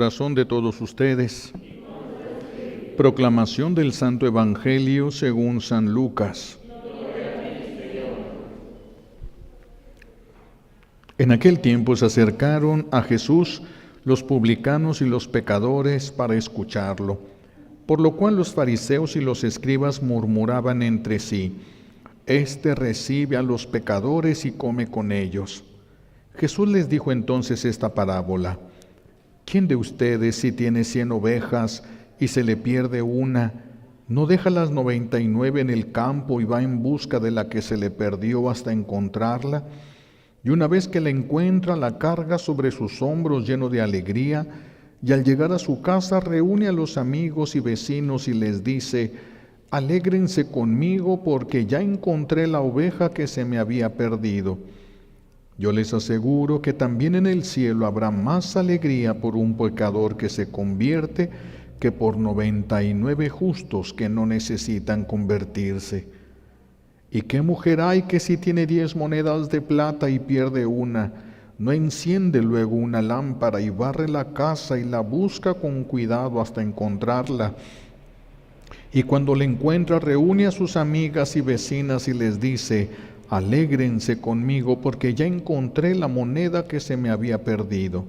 Corazón de todos ustedes. Proclamación del Santo Evangelio según San Lucas. En aquel tiempo se acercaron a Jesús los publicanos y los pecadores para escucharlo, por lo cual los fariseos y los escribas murmuraban entre sí: Este recibe a los pecadores y come con ellos. Jesús les dijo entonces esta parábola: ¿Quién de ustedes, si tiene 100 ovejas y se le pierde una, no deja las 99 en el campo y va en busca de la que se le perdió hasta encontrarla? Y una vez que la encuentra, la carga sobre sus hombros lleno de alegría, y al llegar a su casa reúne a los amigos y vecinos y les dice: Alégrense conmigo porque ya encontré la oveja que se me había perdido. Yo les aseguro que también en el cielo habrá más alegría por un pecador que se convierte que por 99 justos que no necesitan convertirse. ¿Y qué mujer hay que si tiene 10 monedas de plata y pierde una, no enciende luego una lámpara y barre la casa y la busca con cuidado hasta encontrarla? Y cuando la encuentra, reúne a sus amigas y vecinas y les dice: Alégrense conmigo porque ya encontré la moneda que se me había perdido.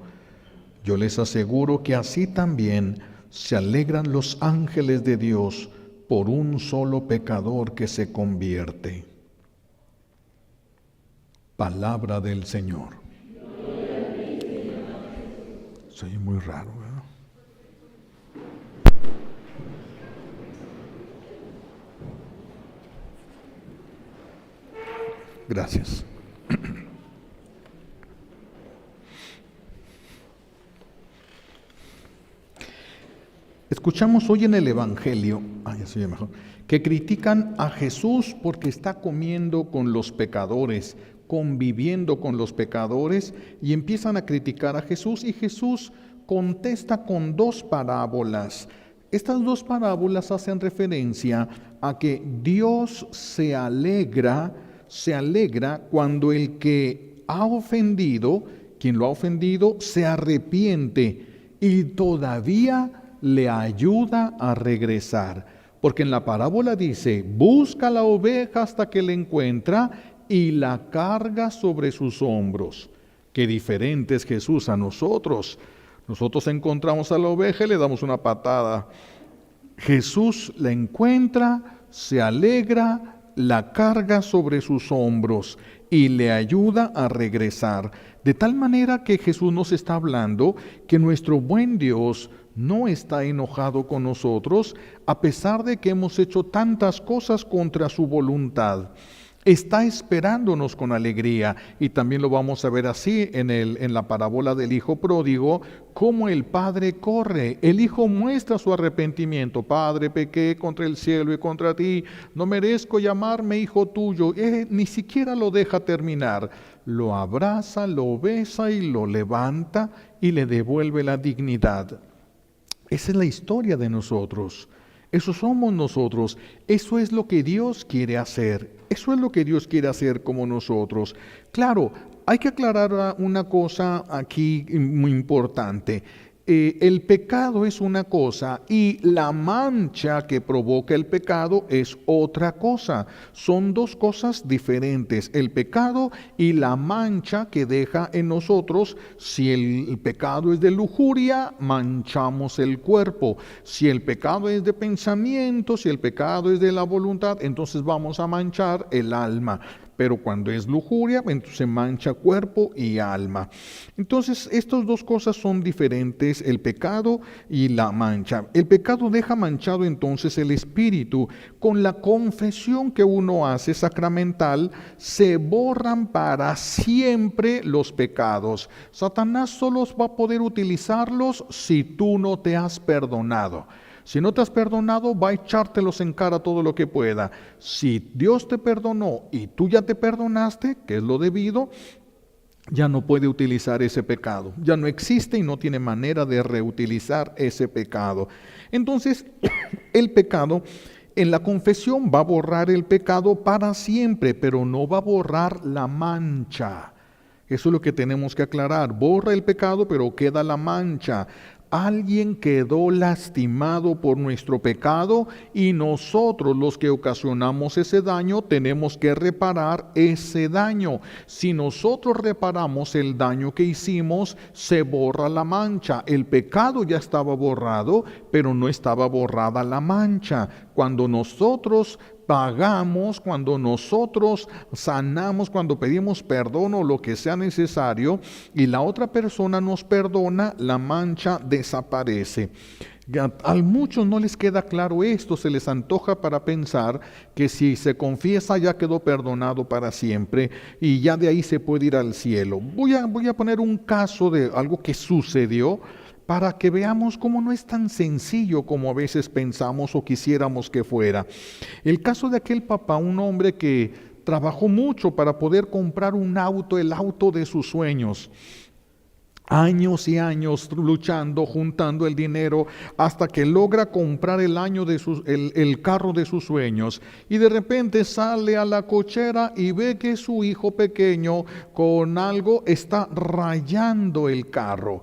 Yo les aseguro que así también se alegran los ángeles de Dios por un solo pecador que se convierte. Palabra del Señor. Soy muy raro, ¿verdad? Gracias. Escuchamos hoy en el Evangelio, que critican a Jesús porque está comiendo con los pecadores, conviviendo con los pecadores, y empiezan a criticar a Jesús, y Jesús contesta con 2 parábolas. Estas 2 parábolas hacen referencia a que Dios se alegra cuando el que ha ofendido, quien lo ha ofendido, se arrepiente y todavía le ayuda a regresar. Porque en la parábola dice: busca la oveja hasta que la encuentra y la carga sobre sus hombros. Qué diferente es Jesús a nosotros. Nosotros encontramos a la oveja y le damos una patada. Jesús la encuentra, se alegra, la carga sobre sus hombros y le ayuda a regresar. De tal manera que Jesús nos está hablando que nuestro buen Dios no está enojado con nosotros, a pesar de que hemos hecho tantas cosas contra su voluntad. Está esperándonos con alegría, y también lo vamos a ver así en la parábola del hijo pródigo, cómo el padre corre, el hijo muestra su arrepentimiento: Padre, pequé contra el cielo y contra ti, no merezco llamarme hijo tuyo. Ni siquiera lo deja terminar, lo abraza, lo besa y lo levanta y le devuelve la dignidad. Esa es la historia de nosotros. Eso somos nosotros. Eso es lo que Dios quiere hacer. Eso es lo que Dios quiere hacer como nosotros. Claro, hay que aclarar una cosa aquí muy importante. El pecado es una cosa y la mancha que provoca el pecado es otra cosa. Son 2 cosas diferentes: el pecado y la mancha que deja en nosotros. Si el pecado es de lujuria, manchamos el cuerpo. Si el pecado es de pensamiento, si el pecado es de la voluntad, entonces vamos a manchar el alma. Pero cuando es lujuria, entonces mancha cuerpo y alma. Entonces, estas 2 cosas son diferentes, el pecado y la mancha. El pecado deja manchado entonces el espíritu. Con la confesión que uno hace sacramental, se borran para siempre los pecados. Satanás solo va a poder utilizarlos si tú no te has perdonado. Si no te has perdonado, va a echártelos en cara todo lo que pueda. Si Dios te perdonó y tú ya te perdonaste, que es lo debido, ya no puede utilizar ese pecado. Ya no existe y no tiene manera de reutilizar ese pecado. Entonces, el pecado en la confesión va a borrar el pecado para siempre, pero no va a borrar la mancha. Eso es lo que tenemos que aclarar. Borra el pecado, pero queda la mancha. Alguien quedó lastimado por nuestro pecado y nosotros, los que ocasionamos ese daño, tenemos que reparar ese daño. Si nosotros reparamos el daño que hicimos, se borra la mancha. El pecado ya estaba borrado, pero no estaba borrada la mancha. Cuando nosotros pagamos, cuando nosotros sanamos, cuando pedimos perdón o lo que sea necesario y la otra persona nos perdona, la mancha desaparece. A muchos no les queda claro esto, se les antoja para pensar que si se confiesa ya quedó perdonado para siempre y ya de ahí se puede ir al cielo. Voy a poner un caso de algo que sucedió para que veamos cómo no es tan sencillo como a veces pensamos o quisiéramos que fuera. El caso de aquel papá, un hombre que trabajó mucho para poder comprar un auto, el auto de sus sueños. Años y años luchando, juntando el dinero, hasta que logra comprar el carro de sus sueños. Y de repente sale a la cochera y ve que su hijo pequeño con algo está rayando el carro.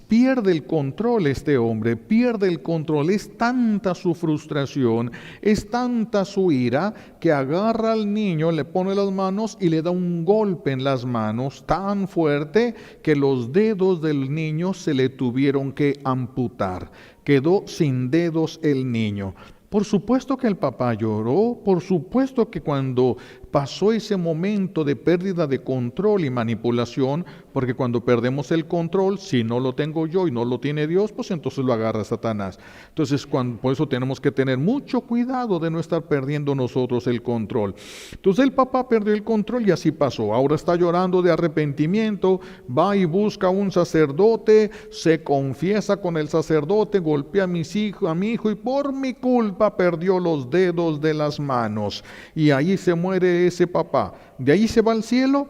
Pierde el control este hombre, pierde el control. Es tanta su frustración, es tanta su ira, que agarra al niño, le pone las manos y le da un golpe en las manos tan fuerte que los dedos del niño se le tuvieron que amputar. Quedó sin dedos el niño. Por supuesto que el papá lloró, por supuesto que cuando pasó ese momento de pérdida de control y manipulación, porque cuando perdemos el control, si no lo tengo yo y no lo tiene Dios, pues entonces lo agarra Satanás. Entonces, por eso tenemos que tener mucho cuidado de no estar perdiendo nosotros el control. Entonces el papá perdió el control y así pasó. Ahora está llorando de arrepentimiento, va y busca a un sacerdote, se confiesa con el sacerdote, golpea a mi hijo y por mi culpa perdió los dedos de las manos. Y ahí se muere ese papá. ¿De ahí se va al cielo?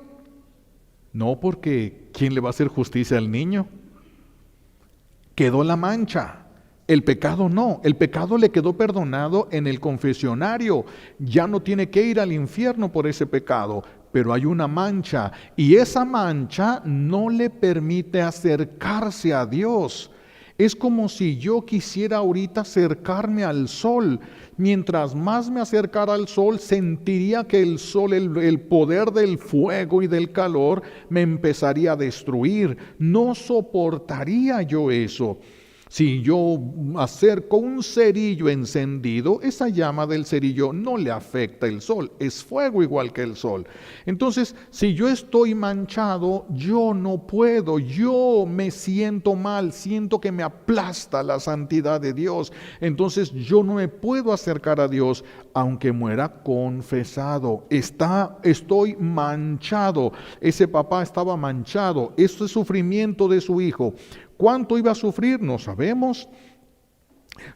No, porque ¿quién le va a hacer justicia al niño? Quedó la mancha. El pecado no, el pecado le quedó perdonado en el confesionario. Ya no tiene que ir al infierno por ese pecado, pero hay una mancha y esa mancha no le permite acercarse a Dios. Es como si yo quisiera ahorita acercarme al sol. Mientras más me acercara al sol, sentiría que el sol, el poder del fuego y del calor, me empezaría a destruir. No soportaría yo eso. Si yo acerco un cerillo encendido, esa llama del cerillo no le afecta el sol, es fuego igual que el sol. Entonces, si yo estoy manchado, yo no puedo, yo me siento mal, siento que me aplasta la santidad de Dios. Entonces, yo no me puedo acercar a Dios, aunque muera confesado. Estoy manchado. Ese papá estaba manchado. Este sufrimiento de su hijo. ¿Cuánto iba a sufrir? No sabemos.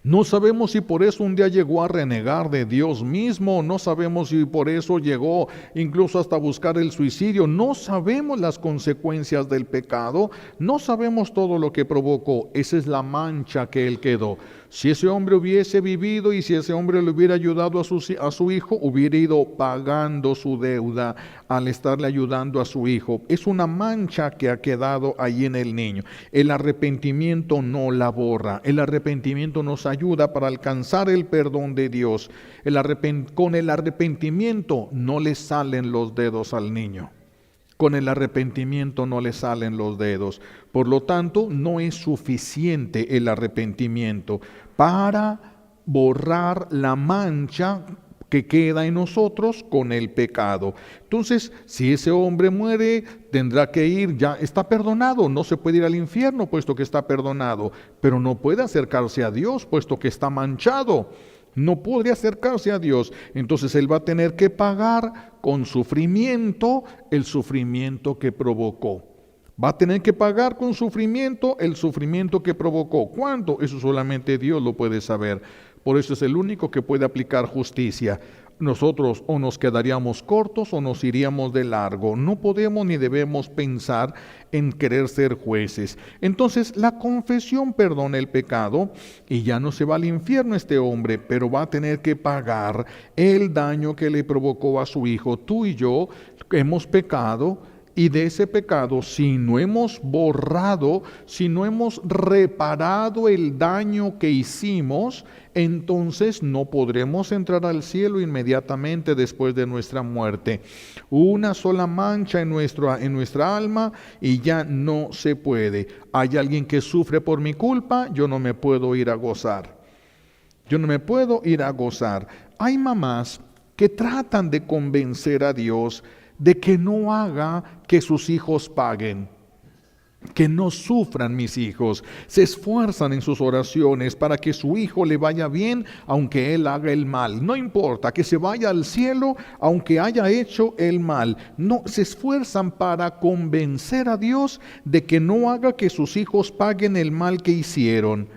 No sabemos si por eso un día llegó a renegar de Dios mismo, no sabemos si por eso llegó incluso hasta buscar el suicidio, no sabemos las consecuencias del pecado, no sabemos todo lo que provocó, esa es la mancha que él quedó. Si ese hombre hubiese vivido y si ese hombre le hubiera ayudado a su hijo, hubiera ido pagando su deuda al estarle ayudando a su hijo. Es una mancha que ha quedado ahí en el niño. El arrepentimiento no la borra, el arrepentimiento nos ayuda para alcanzar el perdón de Dios. Con el arrepentimiento no le salen los dedos al niño. Con el arrepentimiento no le salen los dedos. Por lo tanto, no es suficiente el arrepentimiento para borrar la mancha que queda en nosotros con el pecado. Entonces, si ese hombre muere, tendrá que ir, ya está perdonado, no se puede ir al infierno puesto que está perdonado, pero no puede acercarse a Dios puesto que está manchado. No podría acercarse a Dios, entonces él va a tener que pagar con sufrimiento el sufrimiento que provocó. Va a tener que pagar con sufrimiento el sufrimiento que provocó. ¿Cuánto? Eso solamente Dios lo puede saber. Por eso es el único que puede aplicar justicia. Nosotros o nos quedaríamos cortos o nos iríamos de largo. No podemos ni debemos pensar en querer ser jueces. Entonces la confesión perdona el pecado y ya no se va al infierno este hombre, pero va a tener que pagar el daño que le provocó a su hijo. Tú y yo hemos pecado Y de ese pecado, si no hemos borrado, si no hemos reparado el daño que hicimos, entonces no podremos entrar al cielo inmediatamente después de nuestra muerte. Una sola mancha en nuestra alma y ya no se puede. Hay alguien que sufre por mi culpa, yo no me puedo ir a gozar. Yo no me puedo ir a gozar. Hay mamás que tratan de convencer a Dios de que no haga que sus hijos paguen, que no sufran mis hijos. Se esfuerzan en sus oraciones para que su hijo le vaya bien aunque él haga el mal. No importa, que se vaya al cielo aunque haya hecho el mal. No, se esfuerzan para convencer a Dios de que no haga que sus hijos paguen el mal que hicieron.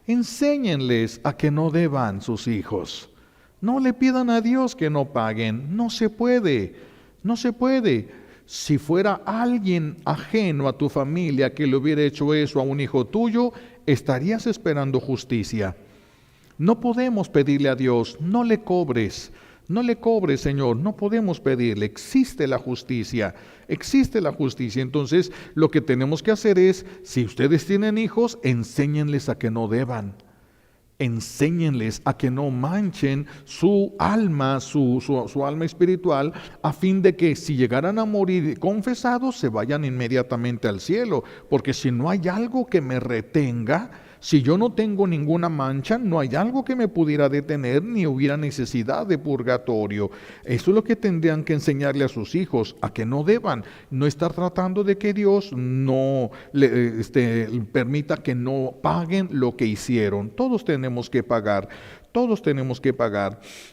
Enséñenles a que no deban sus hijos. No le pidan a Dios que no paguen. No se puede. No se puede. Si fuera alguien ajeno a tu familia que le hubiera hecho eso a un hijo tuyo, estarías esperando justicia. No podemos pedirle a Dios, no le cobres, Señor, no podemos pedirle. Existe la justicia. Entonces, lo que tenemos que hacer es, si ustedes tienen hijos, enséñenles a que no deban. Enséñenles a que no manchen su alma, su alma espiritual, a fin de que si llegaran a morir confesados, se vayan inmediatamente al cielo. Porque si no hay algo que me retenga, si yo no tengo ninguna mancha, no hay algo que me pudiera detener, ni hubiera necesidad de purgatorio. Eso es lo que tendrían que enseñarle a sus hijos, a que no deban. No estar tratando de que Dios no permita que no paguen lo que hicieron. Todos tenemos que pagar.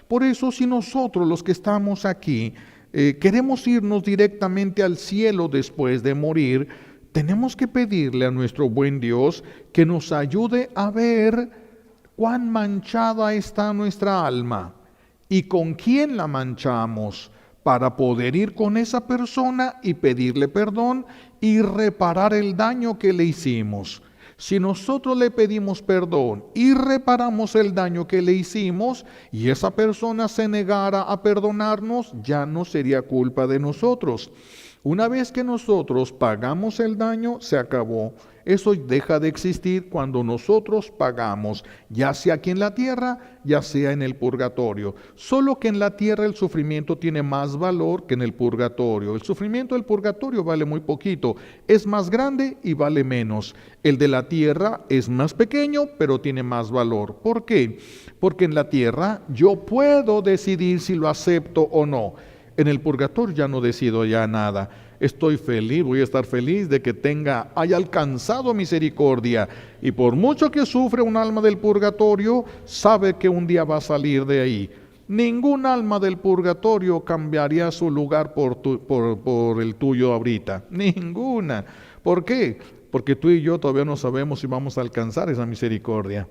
Por eso, si nosotros los que estamos aquí queremos irnos directamente al cielo después de morir, tenemos que pedirle a nuestro buen Dios que nos ayude a ver cuán manchada está nuestra alma y con quién la manchamos, para poder ir con esa persona y pedirle perdón y reparar el daño que le hicimos. Si nosotros le pedimos perdón y reparamos el daño que le hicimos y esa persona se negara a perdonarnos, ya no sería culpa de nosotros. Una vez que nosotros pagamos el daño, se acabó. Eso deja de existir cuando nosotros pagamos, ya sea aquí en la tierra, ya sea en el purgatorio. Solo que en la tierra el sufrimiento tiene más valor que en el purgatorio. El sufrimiento del purgatorio vale muy poquito, es más grande y vale menos. El de la tierra es más pequeño, pero tiene más valor. ¿Por qué? Porque en la tierra yo puedo decidir si lo acepto o no. En el purgatorio ya no decido ya nada. Estoy feliz, voy a estar feliz de que haya alcanzado misericordia. Y por mucho que sufre un alma del purgatorio, sabe que un día va a salir de ahí. Ningún alma del purgatorio cambiaría su lugar por el tuyo ahorita. Ninguna. ¿Por qué? Porque tú y yo todavía no sabemos si vamos a alcanzar esa misericordia.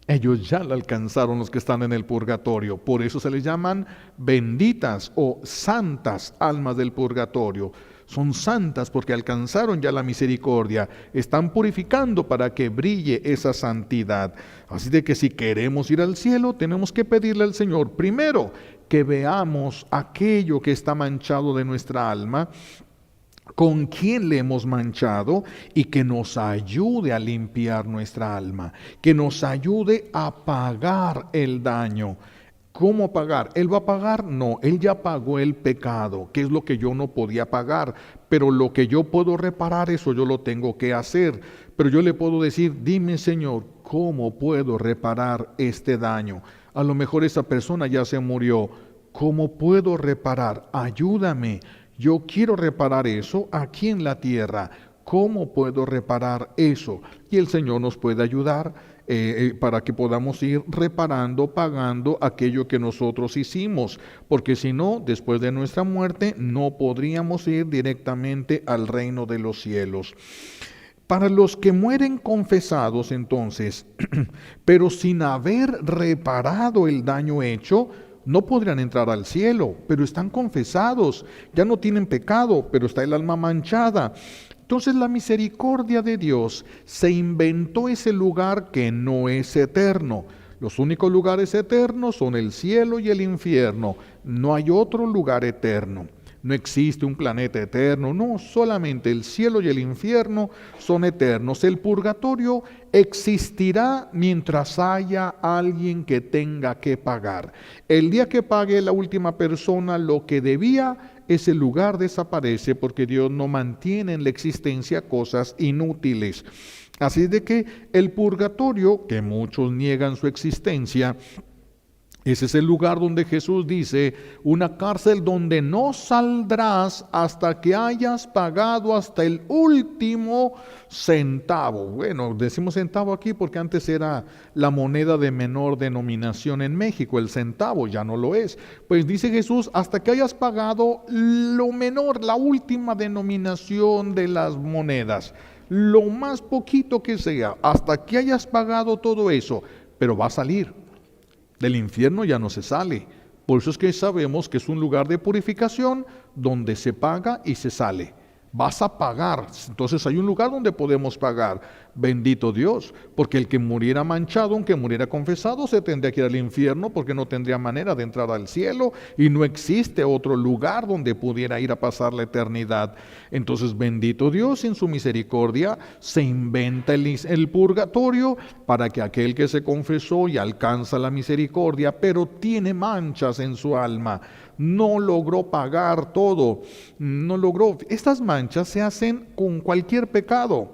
Ellos ya la alcanzaron, los que están en el purgatorio. Por eso se les llaman benditas o santas almas del purgatorio. Son santas porque alcanzaron ya la misericordia. Están purificando para que brille esa santidad. Así de que si queremos ir al cielo, tenemos que pedirle al Señor, primero, que veamos aquello que está manchado de nuestra alma, con quién le hemos manchado, y que nos ayude a limpiar nuestra alma, que nos ayude a pagar el daño. ¿Cómo pagar? ¿Él va a pagar? No, Él ya pagó el pecado, que es lo que yo no podía pagar, pero lo que yo puedo reparar, eso yo lo tengo que hacer. Pero yo le puedo decir, dime Señor, ¿cómo puedo reparar este daño? A lo mejor esa persona ya se murió. ¿Cómo puedo reparar? Ayúdame. Yo quiero reparar eso aquí en la tierra. ¿Cómo puedo reparar eso? Y el Señor nos puede ayudar para que podamos ir reparando, pagando aquello que nosotros hicimos. Porque si no, después de nuestra muerte, no podríamos ir directamente al reino de los cielos. Para los que mueren confesados, entonces, pero sin haber reparado el daño hecho, no podrían entrar al cielo, pero están confesados, ya no tienen pecado, pero está el alma manchada. Entonces la misericordia de Dios se inventó ese lugar que no es eterno. Los únicos lugares eternos son el cielo y el infierno. No hay otro lugar eterno. no existe un planeta eterno, no, solamente el cielo y el infierno son eternos. El purgatorio existirá mientras haya alguien que tenga que pagar. El día que pague la última persona lo que debía, ese lugar desaparece, porque Dios no mantiene en la existencia cosas inútiles. Así de que el purgatorio, que muchos niegan su existencia, ese es el lugar donde Jesús dice, una cárcel donde no saldrás hasta que hayas pagado hasta el último centavo. Bueno, decimos centavo aquí porque antes era la moneda de menor denominación en México, el centavo, ya no lo es. Pues dice Jesús, hasta que hayas pagado lo menor, la última denominación de las monedas, lo más poquito que sea, hasta que hayas pagado todo eso, pero va a salir. Del infierno ya no se sale. Por eso es que sabemos que es un lugar de purificación donde se paga y se sale. Vas a pagar. Entonces hay un lugar donde podemos pagar. Bendito Dios, porque el que muriera manchado, aunque muriera confesado, se tendría que ir al infierno porque no tendría manera de entrar al cielo y no existe otro lugar donde pudiera ir a pasar la eternidad. Entonces bendito Dios, en su misericordia se inventa el purgatorio para que aquel que se confesó y alcanza la misericordia, pero tiene manchas en su alma, no logró pagar todo, no logró. Estas manchas se hacen con cualquier pecado.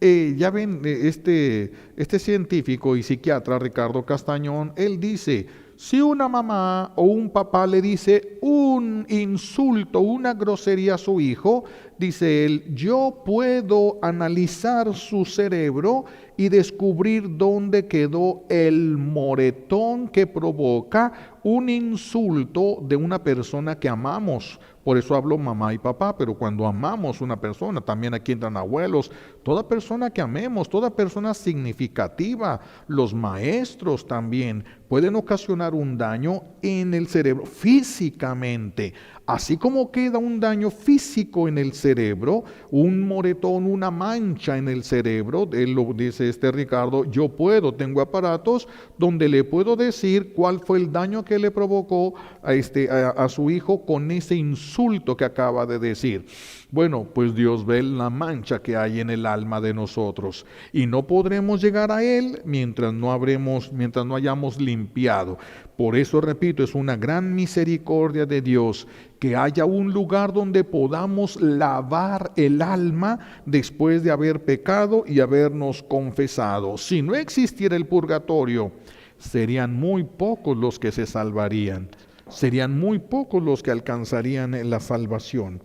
Ya ven, este científico y psiquiatra Ricardo Castañón, él dice, si una mamá o un papá le dice un insulto, una grosería a su hijo, dice él, yo puedo analizar su cerebro y descubrir dónde quedó el moretón que provoca un insulto de una persona que amamos. Por eso hablo mamá y papá, pero cuando amamos una persona, también aquí entran abuelos, toda persona que amemos, toda persona significativa, los maestros también, pueden ocasionar un daño en el cerebro físicamente. Así como queda un daño físico en el cerebro, un moretón, una mancha en el cerebro, él lo dice Ricardo, yo tengo aparatos donde le puedo decir cuál fue el daño que le provocó a su hijo con ese insulto que acaba de decir. Bueno, pues Dios ve la mancha que hay en el alma de nosotros y no podremos llegar a Él mientras no hayamos limpiado. Por eso, repito, es una gran misericordia de Dios que haya un lugar donde podamos lavar el alma después de haber pecado y habernos confesado. Si no existiera el purgatorio, serían muy pocos los que se salvarían, serían muy pocos los que alcanzarían la salvación.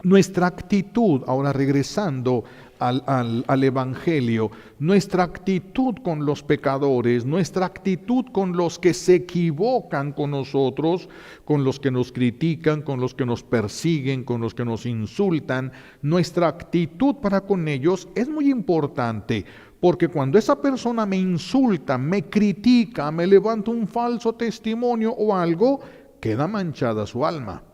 Nuestra actitud, ahora regresando al Evangelio, nuestra actitud con los pecadores, nuestra actitud con los que se equivocan con nosotros, con los que nos critican, con los que nos persiguen, con los que nos insultan, nuestra actitud para con ellos es muy importante, porque cuando esa persona me insulta, me critica, me levanta un falso testimonio o algo, queda manchada su alma.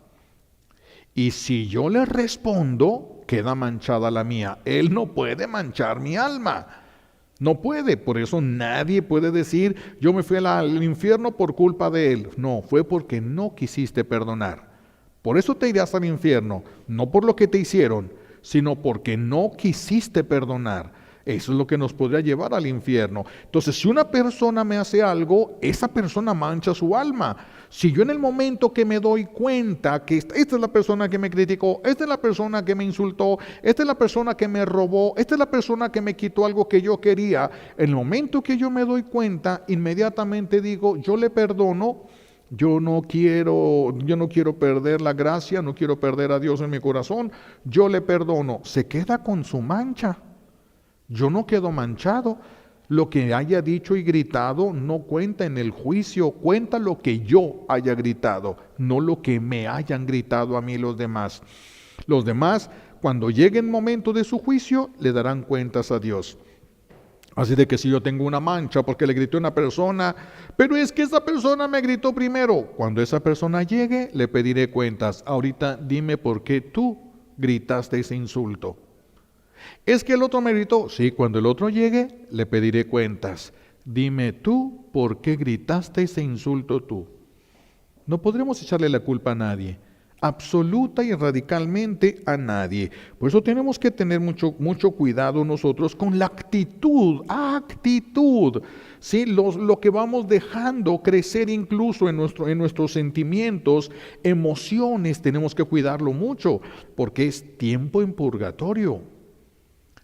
Y si yo le respondo, queda manchada la mía. Él no puede manchar mi alma. No puede. Por eso nadie puede decir, yo me fui al infierno por culpa de él. No, fue porque no quisiste perdonar. Por eso te irás al infierno. No por lo que te hicieron, sino porque no quisiste perdonar. Eso es lo que nos podría llevar al infierno. Entonces, si una persona me hace algo, esa persona mancha su alma. Si yo en el momento que me doy cuenta que esta es la persona que me criticó, esta es la persona que me insultó, esta es la persona que me robó, esta es la persona que me quitó algo que yo quería, en el momento que yo me doy cuenta, inmediatamente digo, yo le perdono. Yo no quiero perder la gracia, no quiero perder a Dios en mi corazón, yo le perdono. Se queda con su mancha. Yo no quedo manchado. Lo que haya dicho y gritado no cuenta en el juicio, cuenta lo que yo haya gritado, no lo que me hayan gritado a mí los demás. Los demás, cuando llegue el momento de su juicio, le darán cuentas a Dios. Así de que si yo tengo una mancha porque le grité a una persona, pero es que esa persona me gritó primero, cuando esa persona llegue, le pediré cuentas. Ahorita dime por qué tú gritaste ese insulto. Es que el otro me gritó. Sí, cuando el otro llegue, le pediré cuentas. Dime tú por qué gritaste ese insulto tú. No podremos echarle la culpa a nadie. absoluta y radicalmente a nadie. Por eso tenemos que tener mucho cuidado nosotros con la actitud, ¿sí? Lo que vamos dejando crecer incluso en nuestros sentimientos, emociones, tenemos que cuidarlo mucho, porque es tiempo en purgatorio.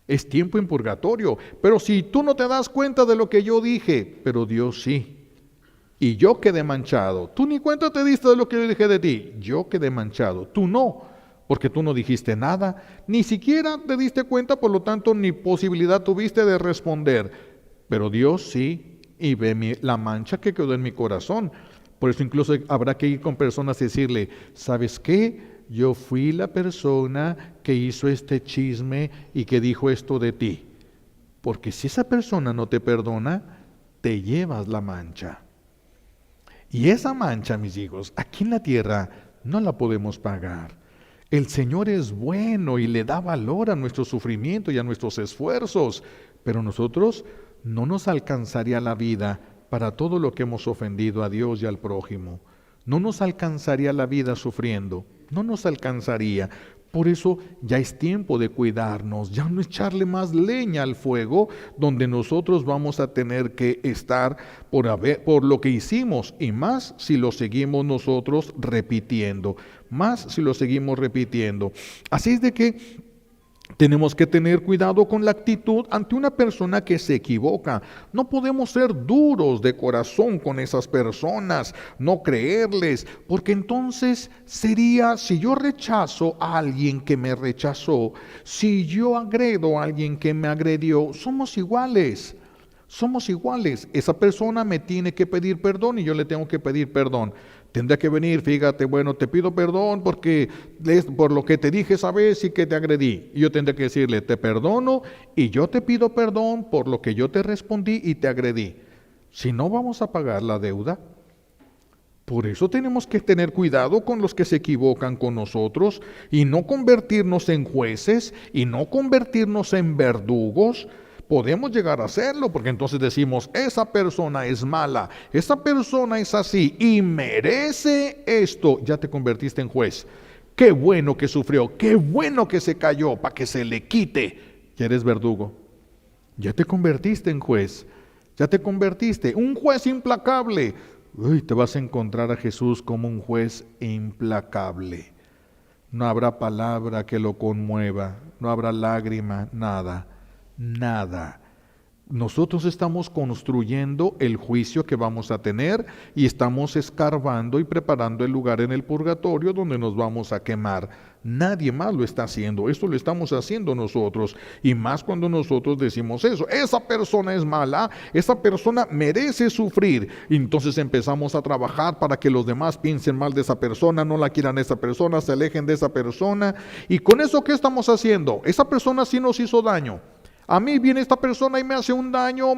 Es tiempo en purgatorio. Pero si tú no te das cuenta de lo que yo dije, pero Dios sí. Y yo quedé manchado. Tú ni cuenta te diste de lo que yo dije de ti. Yo quedé manchado. Tú no, porque tú no dijiste nada. Ni siquiera te diste cuenta, por lo tanto, ni posibilidad tuviste de responder. Pero Dios sí, y ve la mancha que quedó en mi corazón. Por eso incluso habrá que ir con personas y decirle, ¿sabes qué? Yo fui la persona que hizo este chisme y que dijo esto de ti. Porque si esa persona no te perdona, te llevas la mancha. Y esa mancha, mis hijos, aquí en la tierra no la podemos pagar. El Señor es bueno y le da valor a nuestro sufrimiento y a nuestros esfuerzos, pero nosotros no nos alcanzaría la vida para todo lo que hemos ofendido a Dios y al prójimo. No nos alcanzaría la vida sufriendo, no nos alcanzaría. Por eso ya es tiempo de cuidarnos, ya no echarle más leña al fuego, donde nosotros vamos a tener que estar por lo que hicimos, y más si lo seguimos nosotros repitiendo, más si lo seguimos repitiendo. Así es de que tenemos que tener cuidado con la actitud ante una persona que se equivoca. No podemos ser duros de corazón con esas personas, no creerles, porque entonces sería, si yo rechazo a alguien que me rechazó, si yo agredo a alguien que me agredió, somos iguales. Somos iguales. Esa persona me tiene que pedir perdón y yo le tengo que pedir perdón. Tendrá que venir, fíjate, bueno, te pido perdón porque por lo que te dije esa vez y que te agredí. Y yo tendré que decirle, te perdono y yo te pido perdón por lo que yo te respondí y te agredí. Si no, vamos a pagar la deuda. Por eso tenemos que tener cuidado con los que se equivocan con nosotros y no convertirnos en jueces y no convertirnos en verdugos. Podemos llegar a hacerlo porque entonces decimos, esa persona es mala, esa persona es así y merece esto. Ya te convertiste en juez. Qué bueno que sufrió, qué bueno que se cayó para que se le quite. Ya eres verdugo. Ya te convertiste en juez. Ya te convertiste un juez implacable. Uy, te vas a encontrar a Jesús como un juez implacable. No habrá palabra que lo conmueva, no habrá lágrima, nada. Nada. Nosotros estamos construyendo el juicio que vamos a tener y estamos escarbando y preparando el lugar en el purgatorio donde nos vamos a quemar. Nadie más lo está haciendo, esto lo estamos haciendo nosotros, y más cuando nosotros decimos eso, esa persona es mala, esa persona merece sufrir, y entonces empezamos a trabajar para que los demás piensen mal de esa persona, no la quieran a esa persona, se alejen de esa persona, y con eso ¿qué estamos haciendo? Esa persona sí nos hizo daño. A mí viene esta persona y me hace un daño,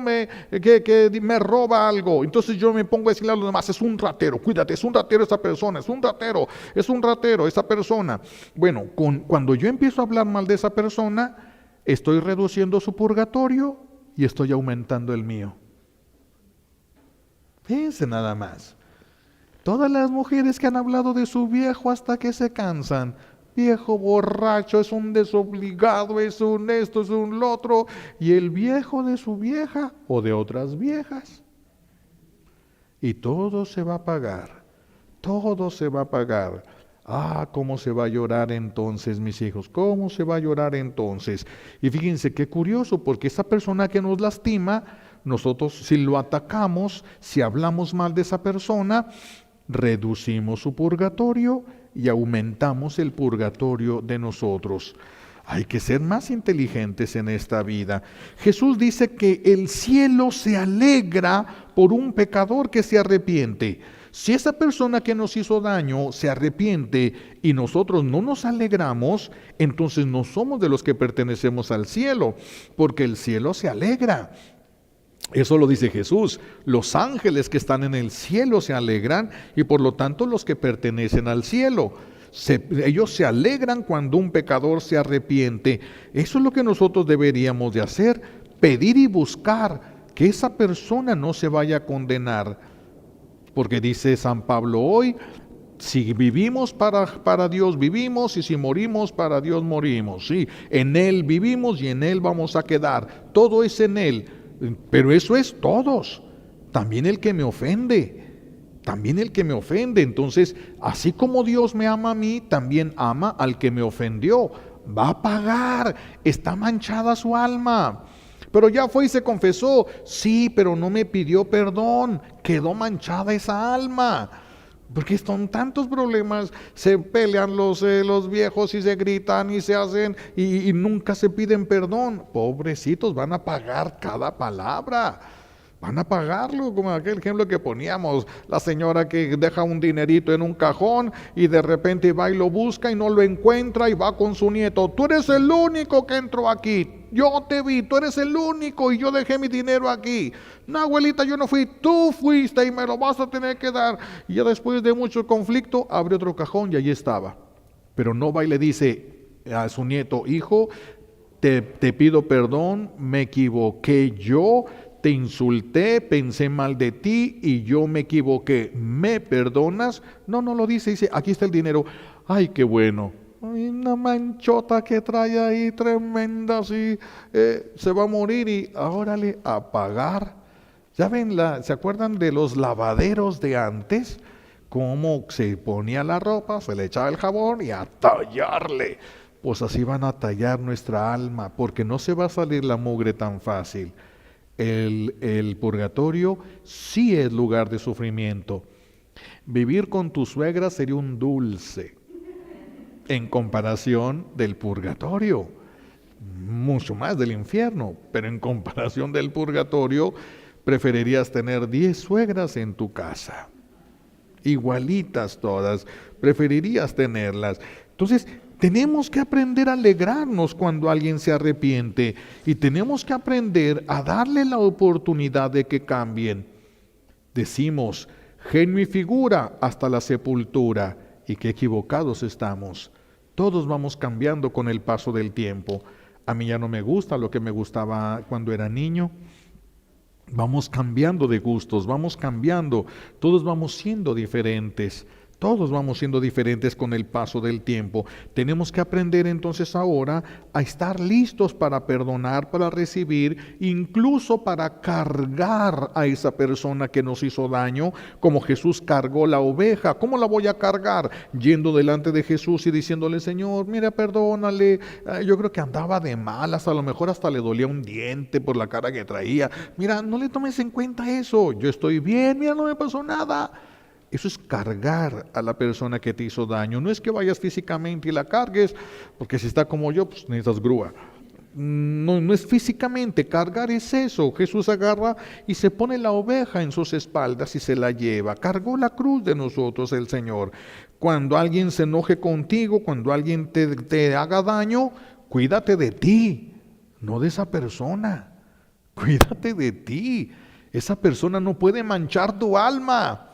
que me roba algo. Entonces yo me pongo a decirle a los demás, es un ratero, cuídate, es un ratero esa persona, es un ratero esa persona. Bueno, cuando yo empiezo a hablar mal de esa persona, estoy reduciendo su purgatorio y estoy aumentando el mío. Fíjense nada más. Todas las mujeres que han hablado de su viejo hasta que se cansan, viejo borracho, es un desobligado, es un esto, es un lo otro, y el viejo de su vieja o de otras viejas. Y todo se va a pagar, todo se va a pagar. Ah, cómo se va a llorar entonces, mis hijos, cómo se va a llorar entonces. Y fíjense qué curioso, porque esa persona que nos lastima, nosotros si lo atacamos, si hablamos mal de esa persona, reducimos su purgatorio y aumentamos el purgatorio de nosotros. Hay que ser más inteligentes en esta vida. Jesús dice que el cielo se alegra por un pecador que se arrepiente. Si esa persona que nos hizo daño se arrepiente y nosotros no nos alegramos, entonces no somos de los que pertenecemos al cielo, porque el cielo se alegra. Eso lo dice Jesús. Los ángeles que están en el cielo se alegran y por lo tanto los que pertenecen al cielo. Ellos se alegran cuando un pecador se arrepiente. Eso es lo que nosotros deberíamos de hacer, pedir y buscar que esa persona no se vaya a condenar. Porque dice San Pablo hoy, Si vivimos para Dios vivimos, y si morimos para Dios morimos. Sí, en Él vivimos y en Él vamos a quedar. Todo es en Él, pero eso es todos. También el que me ofende, también el que me ofende. Entonces, así como Dios me ama a mí, también ama al que me ofendió. Va a pagar, está manchada su alma. Pero ya fue y se confesó, sí, pero no me pidió perdón, quedó manchada esa alma. Porque son tantos problemas, se pelean los viejos y se gritan y se hacen y nunca se piden perdón. Pobrecitos, van a pagar cada palabra. Van a pagarlo, como aquel ejemplo que poníamos, la señora que deja un dinerito en un cajón y de repente va y lo busca y no lo encuentra y va con su nieto. Tú eres el único que entró aquí, yo te vi, tú eres el único y yo dejé mi dinero aquí. No, abuelita, yo no fui, tú fuiste y me lo vas a tener que dar. Y ya después de mucho conflicto, abre otro cajón y allí estaba. Pero no va y le dice a su nieto, hijo, te pido perdón, me equivoqué yo, te insulté, pensé mal de ti y yo me equivoqué. ¿Me perdonas? No, no lo dice, dice, aquí está el dinero. Ay, qué bueno. Ay, una manchota que trae ahí tremenda, así, se va a morir y órale, a pagar. ¿Ya ven, se acuerdan de los lavaderos de antes? Cómo se ponía la ropa, se le echaba el jabón y a tallarle. Pues así van a tallar nuestra alma, porque no se va a salir la mugre tan fácil. El purgatorio sí es lugar de sufrimiento. Vivir con tu suegra sería un dulce en comparación del purgatorio, mucho más del infierno, pero en comparación del purgatorio preferirías tener 10 suegras en tu casa, igualitas todas, preferirías tenerlas. Entonces, tenemos que aprender a alegrarnos cuando alguien se arrepiente y tenemos que aprender a darle la oportunidad de que cambien. Decimos, genio y figura hasta la sepultura, y qué equivocados estamos. Todos vamos cambiando con el paso del tiempo. A mí ya no me gusta lo que me gustaba cuando era niño. Vamos cambiando de gustos, vamos cambiando, todos vamos siendo diferentes. Todos vamos siendo diferentes con el paso del tiempo. Tenemos que aprender entonces ahora a estar listos para perdonar, para recibir, incluso para cargar a esa persona que nos hizo daño, como Jesús cargó la oveja. ¿Cómo la voy a cargar? Yendo delante de Jesús y diciéndole, Señor, mira, perdónale. Yo creo que andaba de malas, a lo mejor hasta le dolía un diente por la cara que traía. Mira, no le tomes en cuenta eso. Yo estoy bien, mira, no me pasó nada. Eso es cargar a la persona que te hizo daño. No es que vayas físicamente y la cargues, porque si está como yo, pues necesitas grúa. No, no es físicamente, cargar es eso. Jesús agarra y se pone la oveja en sus espaldas y se la lleva. Cargó la cruz de nosotros el Señor. Cuando alguien se enoje contigo, cuando alguien te haga daño, cuídate de ti, no de esa persona. Cuídate de ti. Esa persona no puede manchar tu alma.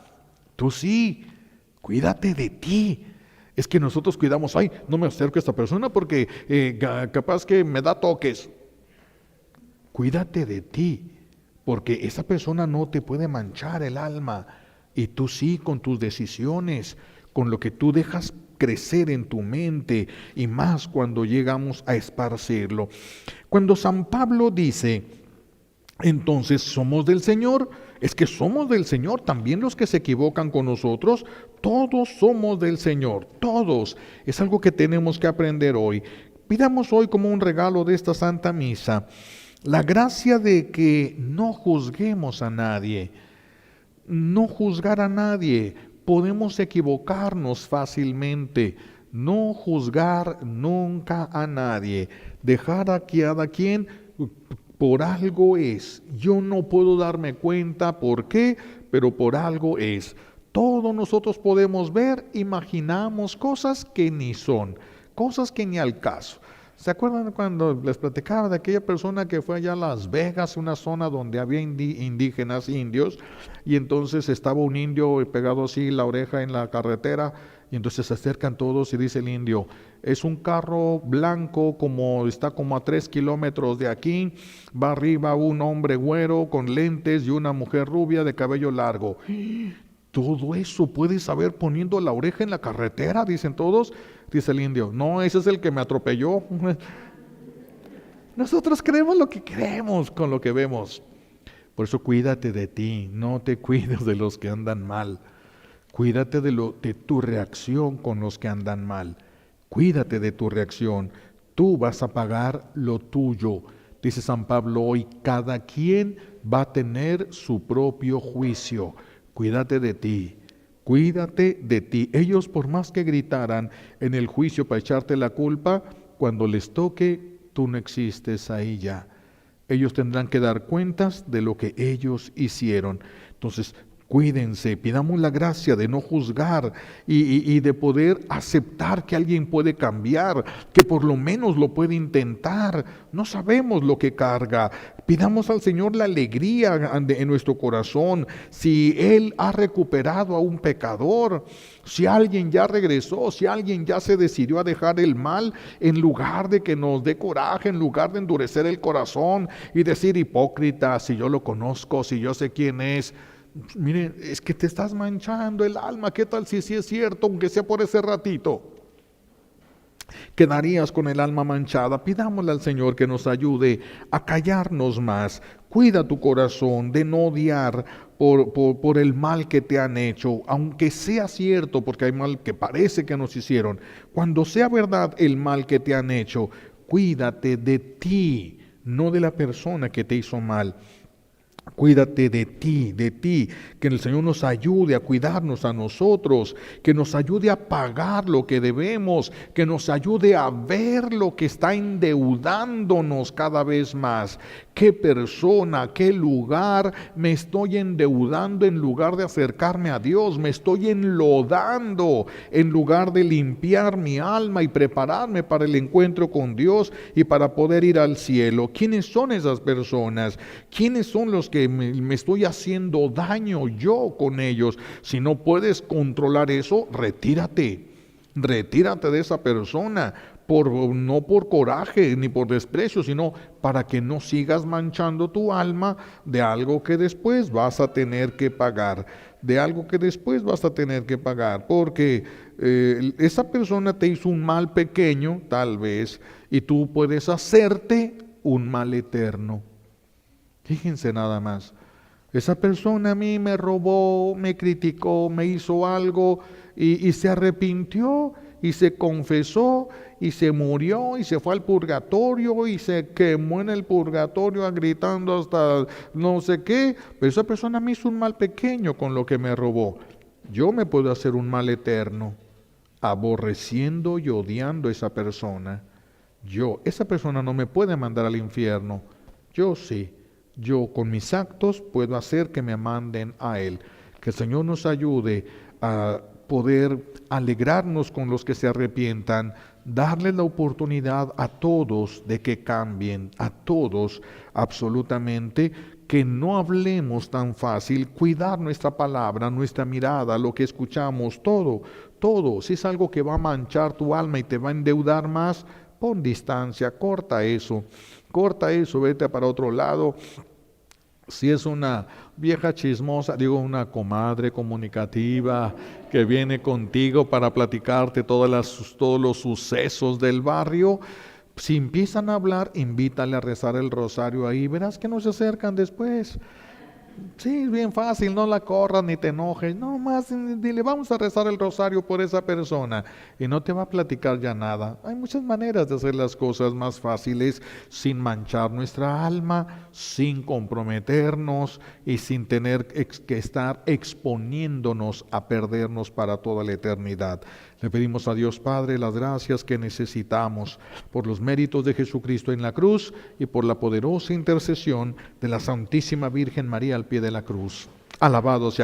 Tú sí, cuídate de ti. Es que nosotros cuidamos, ay, no me acerco a esta persona porque capaz que me da toques. Cuídate de ti, porque esa persona no te puede manchar el alma. Y tú sí, con tus decisiones, con lo que tú dejas crecer en tu mente, y más cuando llegamos a esparcirlo. Cuando San Pablo dice, entonces somos del Señor, es que somos del Señor, también los que se equivocan con nosotros, todos somos del Señor, todos. Es algo que tenemos que aprender hoy. Pidamos hoy como un regalo de esta Santa Misa, la gracia de que no juzguemos a nadie, no juzgar a nadie. Podemos equivocarnos fácilmente, no juzgar nunca a nadie, dejar a cada quien por algo es. Yo no puedo darme cuenta por qué, pero por algo es. Todos nosotros podemos ver, imaginamos cosas que ni son, cosas que ni al caso. ¿Se acuerdan cuando les platicaba de aquella persona que fue allá a Las Vegas, una zona donde había indígenas, indios, y entonces estaba un indio pegado así la oreja en la carretera, y entonces se acercan todos y dice el indio, es un carro blanco, está como a 3 kilómetros de aquí, va arriba un hombre güero con lentes y una mujer rubia de cabello largo. Todo eso puedes saber poniendo la oreja en la carretera, dicen todos. Dice el indio, no, ese es el que me atropelló. Nosotros creemos lo que creemos con lo que vemos. Por eso cuídate de ti, no te cuides de los que andan mal. Cuídate de tu reacción con los que andan mal. Cuídate de tu reacción. Tú vas a pagar lo tuyo. Dice San Pablo hoy, cada quien va a tener su propio juicio. Cuídate de ti. Cuídate de ti. Ellos, por más que gritaran en el juicio para echarte la culpa, cuando les toque, tú no existes ahí ya. Ellos tendrán que dar cuentas de lo que ellos hicieron. Entonces, cuídense, pidamos la gracia de no juzgar y de poder aceptar que alguien puede cambiar, que por lo menos lo puede intentar. No sabemos lo que carga. Pidamos al Señor la alegría en nuestro corazón. Si Él ha recuperado a un pecador, si alguien ya regresó, si alguien ya se decidió a dejar el mal, en lugar de que nos dé coraje, en lugar de endurecer el corazón y decir hipócrita, si yo lo conozco, si yo sé quién es. Miren, es que te estás manchando el alma. ¿Qué tal si sí es cierto, aunque sea por ese ratito? Quedarías con el alma manchada. Pidámosle al Señor que nos ayude a callarnos más. Cuida tu corazón de no odiar por el mal que te han hecho, aunque sea cierto, porque hay mal que parece que nos hicieron. Cuando sea verdad el mal que te han hecho, cuídate de ti, no de la persona que te hizo mal. Cuídate de ti, que el Señor nos ayude a cuidarnos a nosotros, que nos ayude a pagar lo que debemos, que nos ayude a ver lo que está endeudándonos cada vez más. ¿Qué persona, qué lugar me estoy endeudando en lugar de acercarme a Dios? Me estoy enlodando en lugar de limpiar mi alma y prepararme para el encuentro con Dios y para poder ir al cielo. ¿Quiénes son esas personas? ¿Quiénes son los que me estoy haciendo daño yo con ellos? Si no puedes controlar eso, retírate de esa persona, no por coraje ni por desprecio, sino para que no sigas manchando tu alma de algo que después vas a tener que pagar, porque esa persona te hizo un mal pequeño, tal vez, y tú puedes hacerte un mal eterno. Fíjense nada más. Esa persona a mí me robó, me criticó, me hizo algo y se arrepintió y se confesó y se murió y se fue al purgatorio y se quemó en el purgatorio gritando hasta no sé qué. Pero esa persona me hizo un mal pequeño con lo que me robó. Yo me puedo hacer un mal eterno aborreciendo y odiando a esa persona. Esa persona no me puede mandar al infierno. Yo sí. Yo con mis actos puedo hacer que me manden a Él. Que el Señor nos ayude a poder alegrarnos con los que se arrepientan, darle la oportunidad a todos de que cambien, a todos absolutamente, que no hablemos tan fácil, cuidar nuestra palabra, nuestra mirada, lo que escuchamos, todo. Si es algo que va a manchar tu alma y te va a endeudar más, pon distancia, corta eso, vete para otro lado. Si es una vieja chismosa, una comadre comunicativa que viene contigo para platicarte todos los sucesos del barrio, si empiezan a hablar, invítale a rezar el rosario ahí, verás que no se acercan después. Sí, es bien fácil, no la corras ni te enojes, no más dile, vamos a rezar el rosario por esa persona y no te va a platicar ya nada. Hay muchas maneras de hacer las cosas más fáciles sin manchar nuestra alma, sin comprometernos y sin tener que estar exponiéndonos a perdernos para toda la eternidad. Le pedimos a Dios Padre las gracias que necesitamos por los méritos de Jesucristo en la cruz y por la poderosa intercesión de la Santísima Virgen María al pie de la cruz. Alabado sea